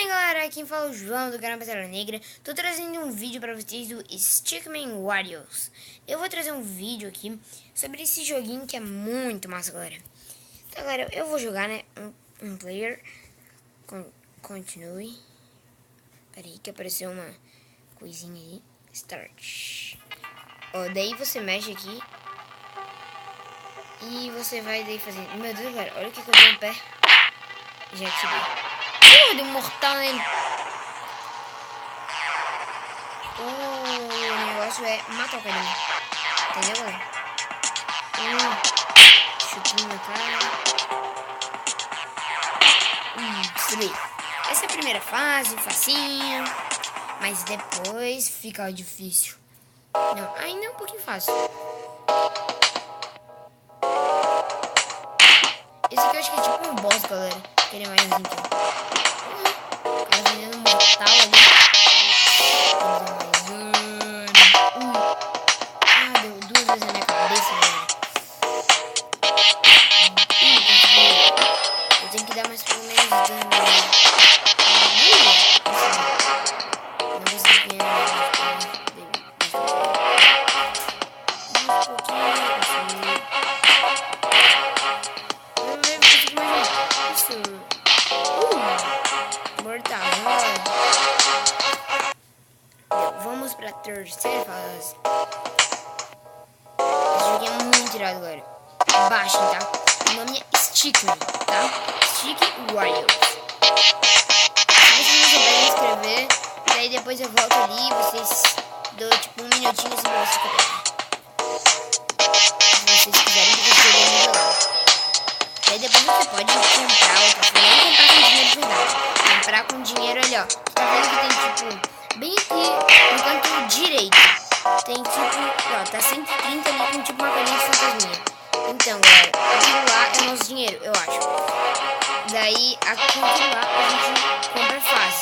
galera, quem fala é o João do canal Pantera Negra. Tô trazendo um vídeo pra vocês do Stickman Warriors. Eu vou trazer um vídeo aqui sobre esse joguinho que é muito massa, galera. Então, galera, eu vou jogar, né, um player. Continue. Pera aí que apareceu uma coisinha aí. Start. Ó, daí você mexe aqui e você vai daí fazer... Meu Deus, galera, olha o que eu tenho no pé. Já ativei. Deu um mortal nele. O negócio é matar o carinha. Entendeu, galera? Chutinho na cara. Destruir. Essa é a primeira fase, facinho. Mas depois fica difícil. Não, ainda é um pouquinho fácil. Esse aqui eu acho que é tipo um boss, galera. Ele é mais então. O cara vendendo mortal ali. Deu duas vezes na minha cabeça, galera. Eu tenho que dar mais pelo menos dano. Não vou ser que mortal. Vamos pra terceira fase. Esse jogo é muito irado, galera. Baixem, tá? O nome é Stickman, tá? Stick Warriors. Se vocês não souberem escrever, daí depois eu volto ali e vocês dou tipo um minutinho assim pra vocês escreverem. Se vocês quiserem, porque esse jogo é muito legal. Daí depois você pode comprar outra coisa. Não comprar com dinheiro de verdade. Comprar com dinheiro ali, ó. Tá vendo que tem tipo... Bem aqui no canto direito. Tem tipo... Ó, tá 130 ali com tipo uma carinha de fantasminha. Então, galera, aquilo lá é o nosso dinheiro, eu acho. Daí, aquilo lá a gente compra fases.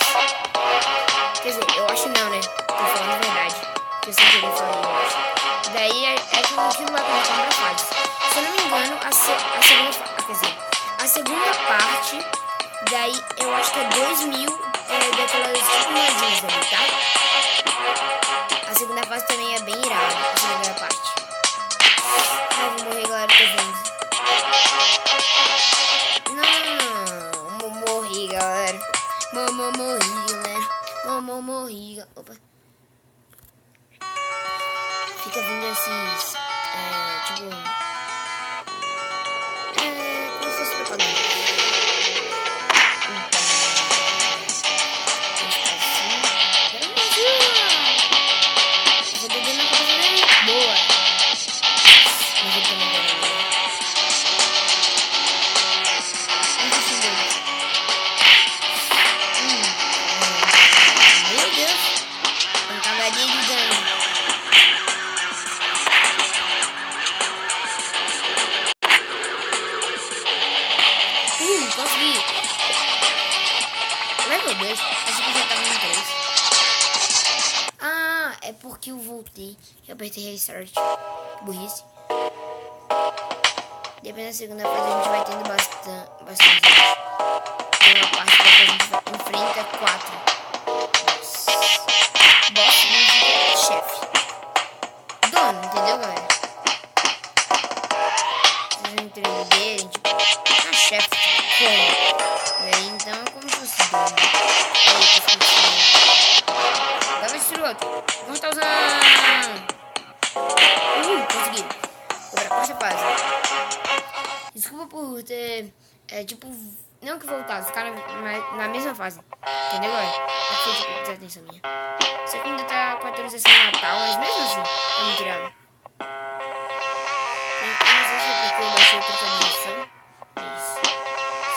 Quer dizer, eu acho não, né? Tô falando a verdade. Que eu sem querer falei, eu acho. Daí, é aquilo lá que a gente compra fases. Se eu não me engano, a segunda parte, daí eu acho que é 2.000 daquelas tipo moedinhas ali, tá? A segunda fase também é bem irada, a segunda parte. Ai, vou morrer, galera, tô vendo. Não, morri, galera. Morri, galera. Morri, opa. Fica vindo esses, tipo... como se fosse propaganda. Consegui. Level 2. Acho que já tava no 3. Ah, é porque eu voltei. Eu apertei restart. Burrice. Depois na segunda fase a gente vai tendo bastante. Tem uma parte que a gente enfrenta 4 boss e chefe. Dono, entendeu, galera? Vocês vão entenderem, tipo, a chefe como? E aí, então, é como se fosse dono. Agora vai destruir outro. Vamos estar usando. Consegui. Vou pra quarta fase. Desculpa por ter, tipo, não que voltar, ficar na mesma fase. Entendeu, galera? Aqui, tipo, desatenção minha. Isso aqui ainda tá com a atualização natal, mas mesmo assim, é muito tirado. Eu não sei se é porque eu baixei outra atualização. Isso.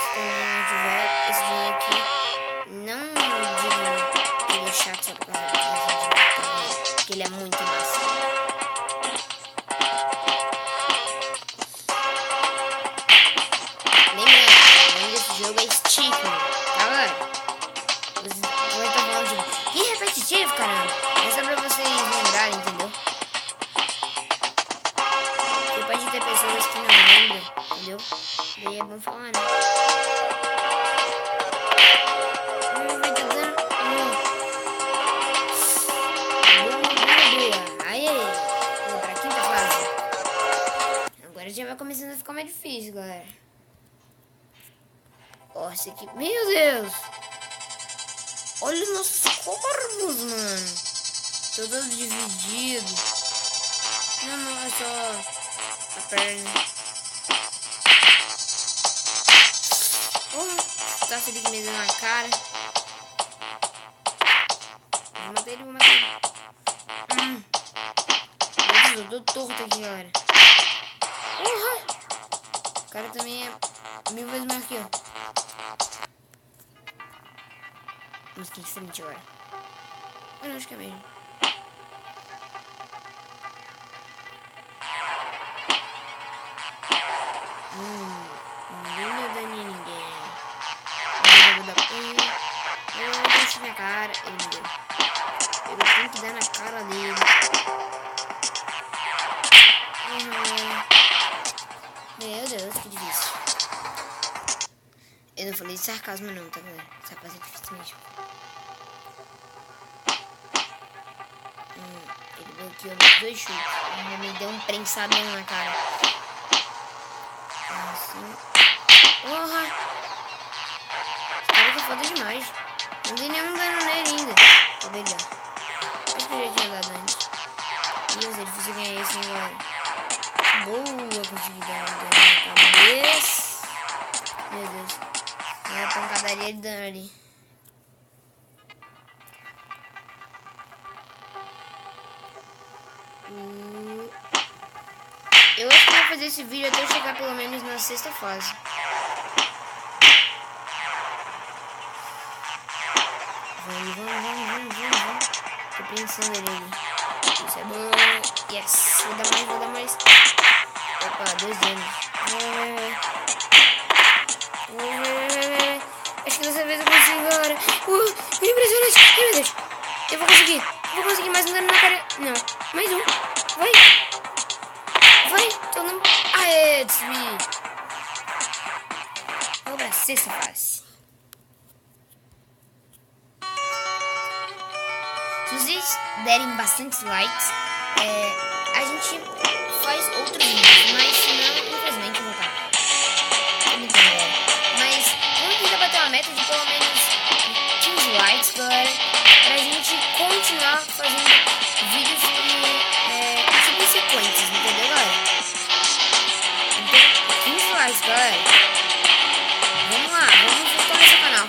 Se não tiver esse dinheiro aqui, não digo que ele é chato só por causa do porque ele é muito massa. Lembrando, o nome desse jogo é Stickman, tá, galera? Você tá falando de... Que repetitivo, caramba! É só pra vocês lembrarem, entendeu? Porque pode ter pessoas que não lembram, entendeu? Esse aqui... Meu Deus! Olha os nossos corvos, mano. Tô todo dividido. Não, é só a perna. Tá se ele me deu na cara. Vou matar ele, vou matar ele. Meu Deus, eu tô torto aqui, galera. O cara também é 1000 vezes mais que eu. Vamos aqui de frente agora. Eu acho que é mesmo. Ninguém dá ninguém. Eu vou dar. Eu deixo na cara. Ele me deu. Eu tenho que dar na cara dele. Meu Deus, que difícil. Eu não falei de sarcasmo não, tá galera? Sarcasmo é difícil mesmo. Ele bloqueou meus 2 chutes. Ele me deu um prensadão na cara. Assim. Porra! Esse cara tá foda demais. Não dei nenhum dano nele ainda. Vou beijar. Acho que eu já tinha dado antes. Deus, é difícil ganhar esse, hein, galera. Boa, consegui dar um dano na cabeça. Meu Deus. Olha a pancadaria de dano ali. Eu acho que vou fazer esse vídeo até eu chegar pelo menos na 6ª fase. Vamos. Tô pensando nele. Isso é bom. Yes. Vou dar mais. Opa, 2 anos. Acho que dessa vez eu consigo agora. Impressionante. Ai, meu Deus. Eu vou conseguir mais um dano na cara. Não. Mais um. Vai. Tô no... Aê, desvi. Vamos pra 6ª fase. Se vocês derem bastantes likes, a gente faz outros vídeos, mas se não, infelizmente eu vou parar. Mas vamos tentar bater uma meta de pelo menos 15 likes, galera, pra gente continuar fazendo vídeos tipo sequências, entendeu, galera? Então, 15 likes, galera. Vamos lá, vamos voltar no seu canal.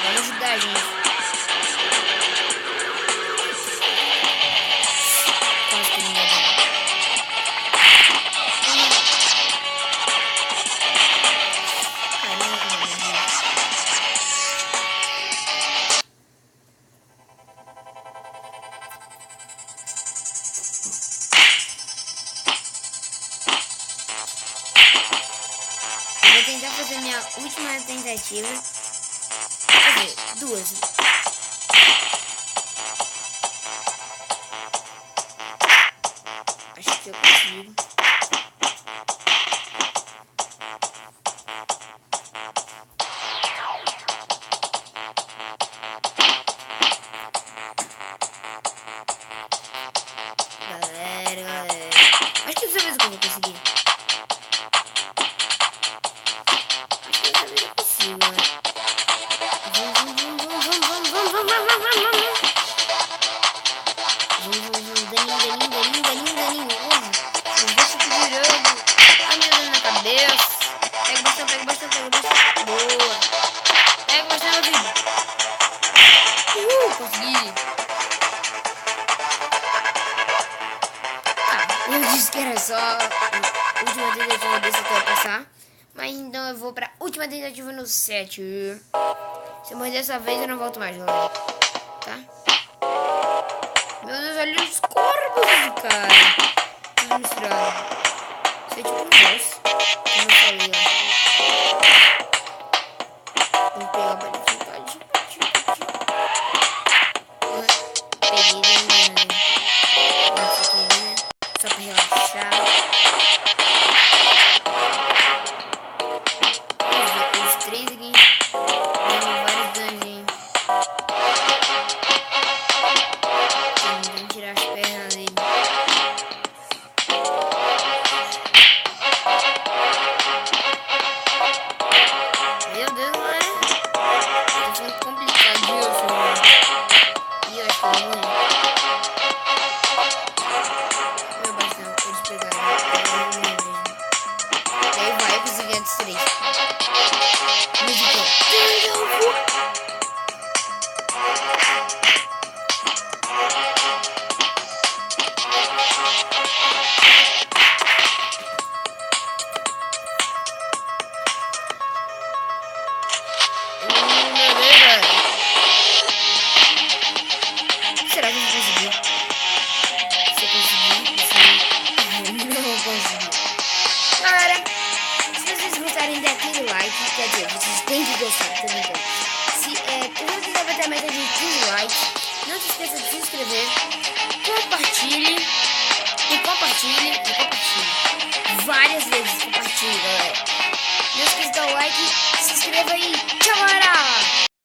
Vamos ajudar a gente. Quase que não dá. Eu vou tentar fazer minha última tentativa. Quer dizer, 2. Acho que eu consigo. Galera. Acho que dessa vez eu vou conseguir. Eu disse que era só a última tentativa desse até eu passar. Mas então eu vou pra última tentativa no 7. Se eu morrer dessa vez eu não volto mais, galera. Tá? Meu Deus, olha os corpos, cara. Tudo misturado. Isso é tipo um boss. Como eu falei, ó. Vou pegar a palitinha, pode. Peguei, né? Só pra relaxar. Os 3 aqui. Dando vários daninhos. Tentando tirar as pernas dele. galera. Será que eu vou conseguir? Se eu conseguir, não vou conseguir. Galera, se vocês gostarem daquele like, quer dizer, vocês têm que gostar, tá ligado? Quando você bater a meta de 15 likes, não se esqueça de se inscrever, compartilhe e compartilhe e compartilhe. Várias vezes compartilhe, galera. Não esqueça de dar o like, se inscreva aí. Tchau, galera.